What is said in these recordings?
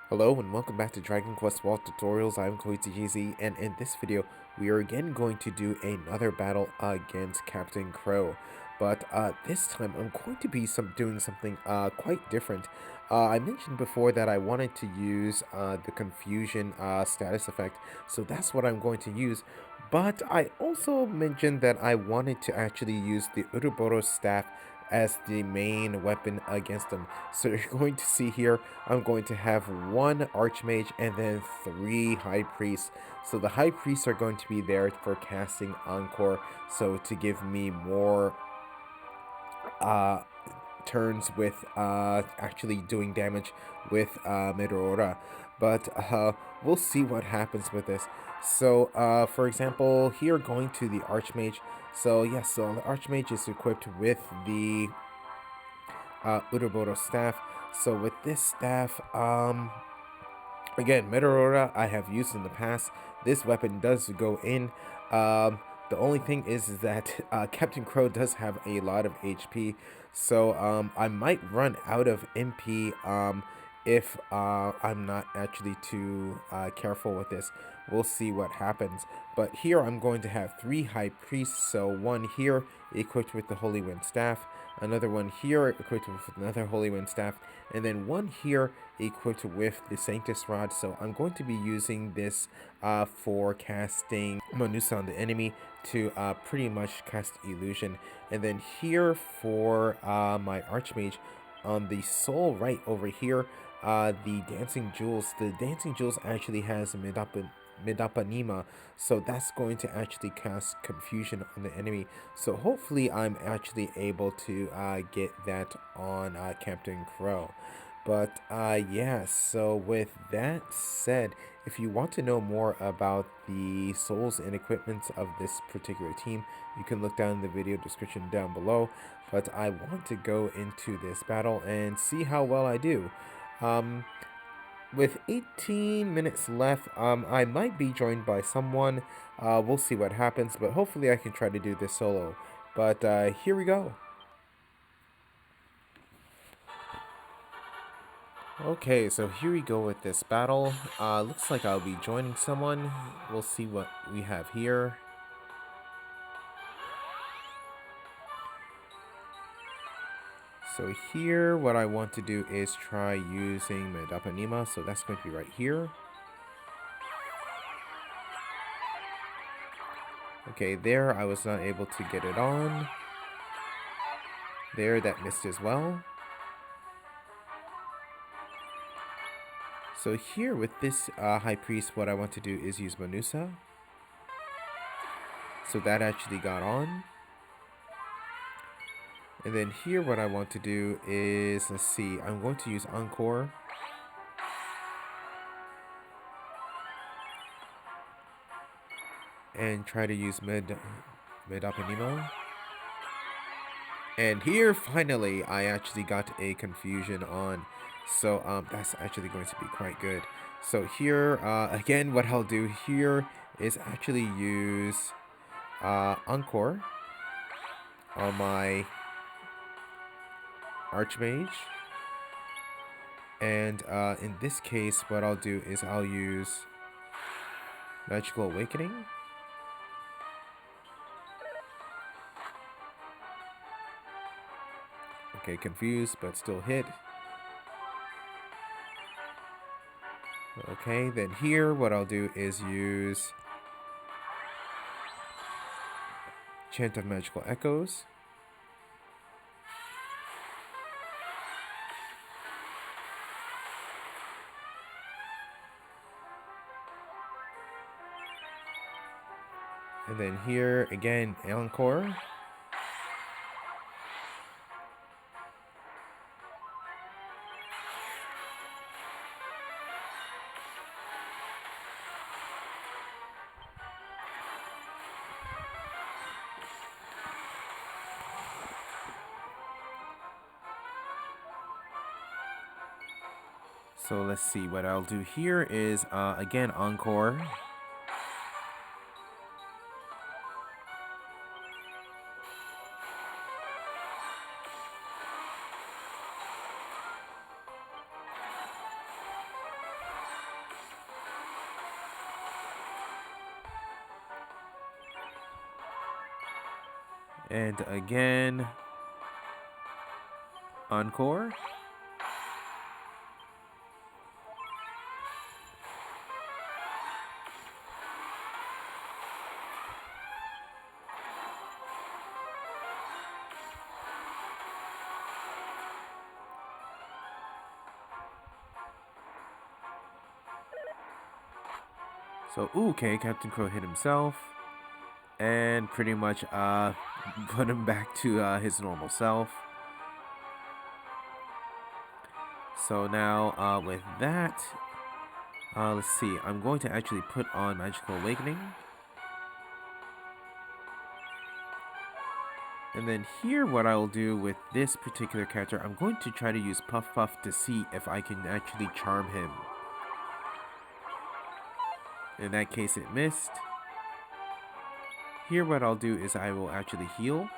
Hello and welcome back to Dragon Quest Wall Tutorials. I'm KoichiGZ, and in this video we are again going to do another battle against Captain Crow. But this time I'm going to be doing something quite different. I mentioned before that I wanted to use the confusion status effect, so that's what I'm going to use. But I also mentioned that I wanted to actually use the Uroboros Staff as the main weapon against them. So you're going to see here, I'm going to have one Archmage and then 3 High Priests. So the High Priests are going to be there for casting Encore, so to give me more uh, turns with actually doing damage with Medoroa. But we'll see what happens with this. So for example, here going to the Archmage. So yes, so the Archmage is equipped with the Uroboros Staff. So with this staff, again, Medoroa I have used in the past. This weapon does go in. The only thing is that Captain Crow does have a lot of HP, so I might run out of MP if I'm not actually too careful with this. We'll see what happens. But here I'm going to have 3 High Priests, so one here equipped with the Holy Wind Staff, another one here equipped with another Holy Wind Staff, and then one here equipped with the Sanctus Rod. So I'm going to be using this for casting Manusa on the enemy to pretty much cast Illusion. And then here for my Archmage, on the soul right over here, the Dancing Jewels actually has Medapanima, so that's going to actually cast confusion on the enemy. So hopefully I'm actually able to get that on Captain Crow. But yeah, so with that said, if you want to know more about the souls and equipments of this particular team, you can look down in the video description down below. But I want to go into this battle and see how well I do. With 18 minutes left, I might be joined by someone. We'll see what happens, but hopefully I can try to do this solo. But here we go. Okay, so here we go with this battle. Looks like I'll be joining someone. We'll see what we have here. So here, what I want to do is try using Medapanima, so that's going to be right here. Okay, there, I was not able to get it on. There, that missed as well. So here, with this High Priest, what I want to do is use Manusa. So that actually got on. And then here, what I want to do is, let's see, I'm going to use Encore. And try to use Medapanima. And here, finally, I actually got a confusion on. So that's actually going to be quite good. So here, again, what I'll do here is actually use Encore on my Archmage. And in this case, what I'll do is I'll use Magical Awakening. Okay, confused, but still hit. Okay, then here, what I'll do is use Chant of Magical Echoes. And then here, again, Encore. So let's see, what I'll do here is, again, Encore. And again, Encore. So, okay, Captain Crow hit himself and pretty much put him back to his normal self. So now with that, let's see, I'm going to actually put on Magical Awakening. And then here what I'll do with this particular character, I'm going to try to use Puff Puff to see if I can actually charm him. In that case it missed. Here what I'll do is I will actually heal.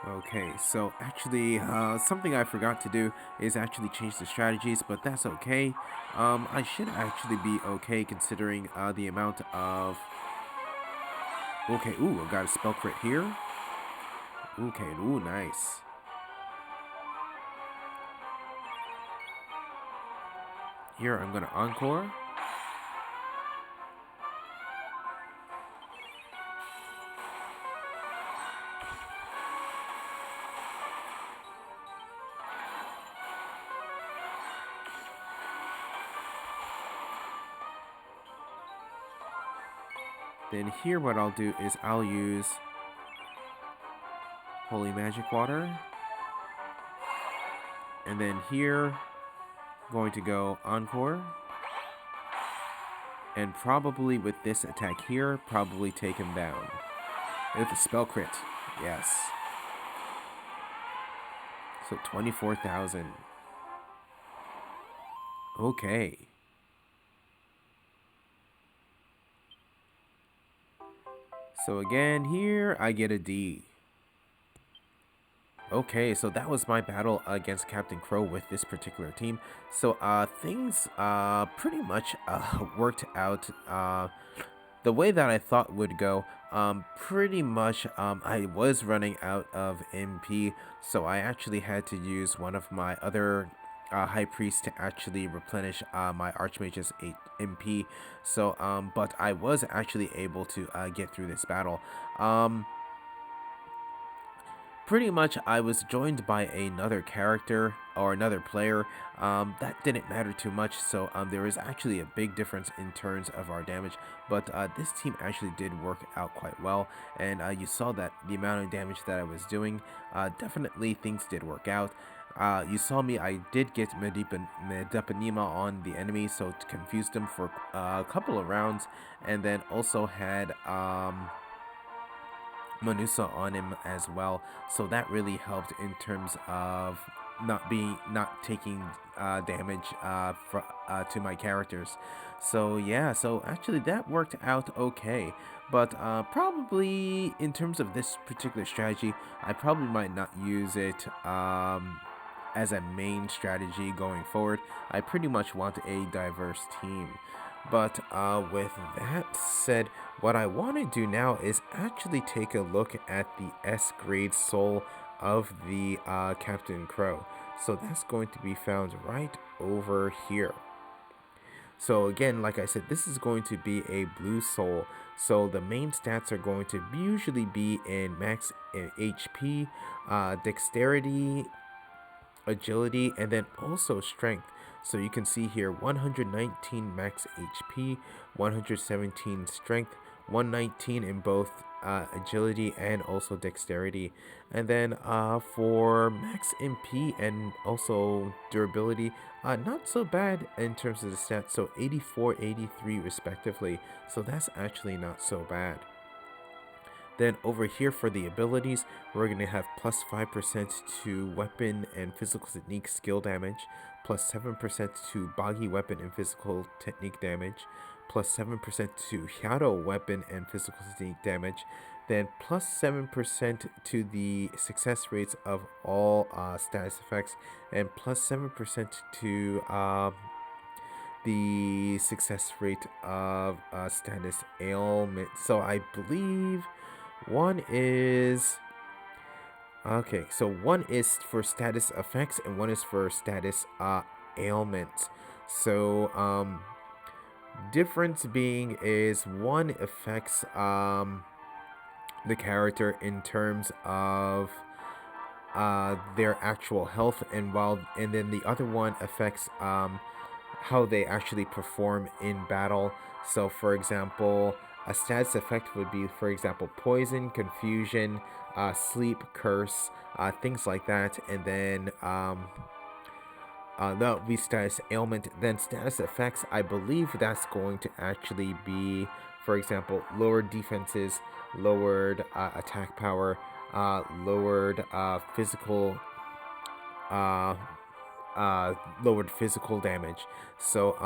Okay, so actually, something I forgot to do is actually change the strategies, but that's okay. I should actually be okay considering the amount of... Okay, ooh, I got a spell crit here. Okay, ooh, nice. Here, I'm gonna Encore. Then here what I'll do is I'll use Holy Magic Water. And then here, going to go Encore. And probably with this attack here, probably take him down. With a spell crit, yes. So 24,000. Okay. So again, here I get a D. Okay, so that was my battle against Captain Crow with this particular team. So things pretty much worked out the way that I thought would go. Pretty much I was running out of MP, so I actually had to use one of my other High Priest to actually replenish my Archmage's MP. So but I was actually able to get through this battle. Pretty much I was joined by another character or another player. That didn't matter too much, so there was actually a big difference in terms of our damage, but this team actually did work out quite well, and you saw that the amount of damage that I was doing, definitely things did work out. You saw me, I did get Medapanima on the enemy, so to confuse them for a couple of rounds, and then also had Manusa on him as well, so that really helped in terms of not taking damage to my characters. So yeah, so actually that worked out okay, but probably in terms of this particular strategy, I probably might not use it as a main strategy going forward. I pretty much want a diverse team. But with that said, what I want to do now is actually take a look at the S grade soul of the Captain Crow. So that's going to be found right over here. So again, like I said, this is going to be a blue soul. So the main stats are going to usually be in max HP, dexterity, agility, and then also strength. So you can see here 119 max HP, 117 strength, 119 in both agility and also dexterity. And then for max MP and also durability, not so bad in terms of the stats. So 84, 83 respectively. So that's actually not so bad. Then over here for the abilities, we're going to have plus 5% to weapon and physical technique skill damage, plus 7% to boggy weapon and physical technique damage, plus 7% to Shadow weapon and physical sneak damage, then plus 7% to the success rates of all status effects, and plus 7% to the success rate of status ailment. So I believe one is... Okay, so one is for status effects and one is for status ailment. So difference being is one affects the character in terms of their actual health, and then the other one affects how they actually perform in battle. So for example, a status effect would be, for example, poison, confusion, sleep, curse, things like that. And then that would be status ailment. Then status effects, I believe that's going to actually be, for example, lowered defenses, lowered attack power, lowered physical lowered physical damage. So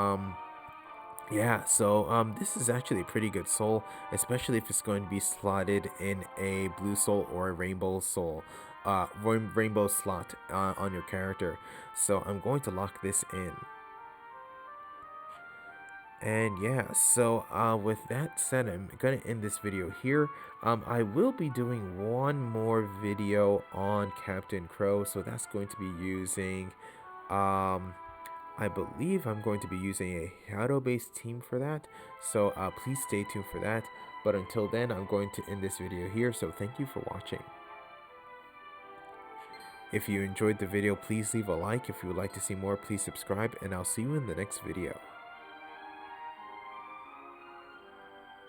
yeah, so this is actually a pretty good soul, especially if it's going to be slotted in a blue soul or a rainbow soul, rainbow slot on your character. So I'm going to lock this in. And yeah, so with that said, I'm gonna end this video here. I will be doing one more video on Captain Crow, so that's going to be using I believe I'm going to be using a Shadow-based team for that, so please stay tuned for that. But until then, I'm going to end this video here, so thank you for watching. If you enjoyed the video, please leave a like. If you would like to see more, please subscribe, and I'll see you in the next video.